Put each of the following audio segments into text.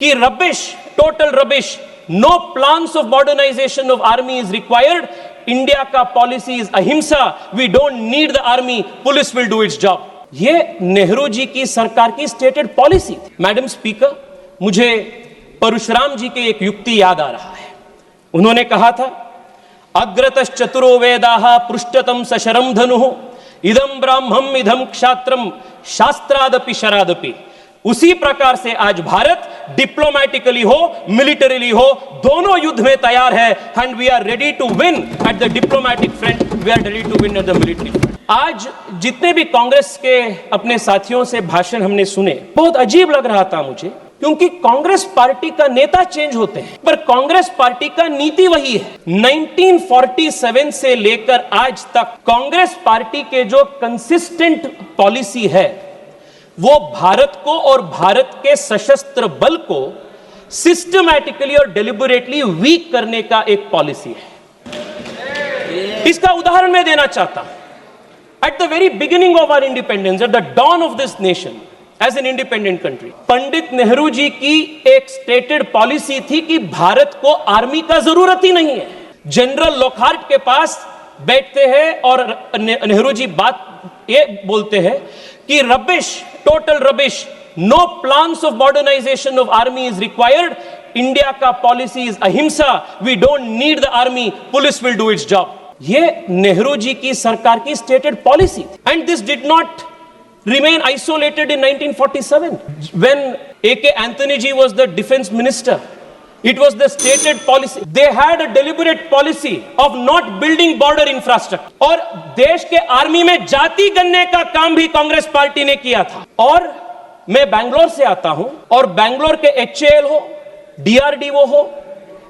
कि rubbish, total rubbish, no plans of modernization of army is required. India का policy is अहिंसा, we don't need the army, police will do its job. ये नेहरू जी की सरकार की stated policy थी। Madam speaker, मुझे परशुराम जी की एक युक्ति याद आ रहा है। उन्होंने कहा था, अग्रतश् चतुरो वेदाः पृष्ठतम सशरम धनुः इदम ब्राह्मम इदम क्षात्रम शास्त्रादपि शरादपि। उसी प्रकार से आज भारत डिप्लोमैटिकली हो, मिलिटरीली हो, दोनों युद्ध में तैयार है। And we are ready to win at the diplomatic front, we are ready to win at the military front. आज जितने भी कांग्रेस के अपने साथियों से भाषण हमने सुने, बहुत अजीब लग रहा था मुझे, क्योंकि कांग्रेस पार्टी का नेता चेंज होते हैं पर कांग्रेस पार्टी का नीति वही है। 1947 से लेकर आज तक कांग्रेस पार्टी के जो कंसिस्टेंट पॉलिसी है वो भारत को और भारत के सशस्त्र बल को सिस्टमैटिकली और डेलिबरेटली वीक करने का एक पॉलिसी है। इसका उदाहरण मैं देना चाहता हूं। At the very beginning of our independence, at the dawn of this nation as an independent country, Pandit Nehru ji की एक स्टेटेड पॉलिसी थी कि भारत को आर्मी का जरूरत ही नहीं है। जनरल लॉकहार्ट के पास बैठते हैं और नेहरू जी बात ये बोलते हैं कि rubbish, total rubbish, no plans of modernisation of army is required. India का पॉलिसी इज अहिंसा, we don't need the army, police will do its job. ये नेहरू जी की सरकार की स्टेटेड पॉलिसी थी। And this did not remain isolated in 1947 when A.K. Anthony ji was the defense minister. It was the stated policy. They had a deliberate policy of not building border infrastructure. और देश के army में जाति गणने का काम भी Congress party ने किया था। और मैं बैंगलोर से आता हूं और बैंगलोर के HAL हो, DRDO हो,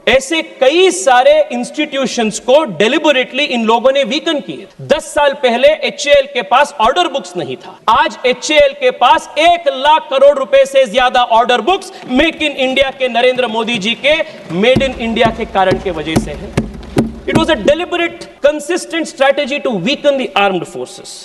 ऐसे कई सारे इंस्टीट्यूशंस को डेलिबरेटली इन लोगों ने वीकन किए। 10 साल पहले HAL के पास ऑर्डर बुक्स नहीं था। आज HAL के पास 1 लाख करोड़ रुपए से ज्यादा order books make in India के नरेंद्र मोदी जी के मेड इन इंडिया के कारण के वजह से है। It was a deliberate consistent strategy to weaken the armed forces.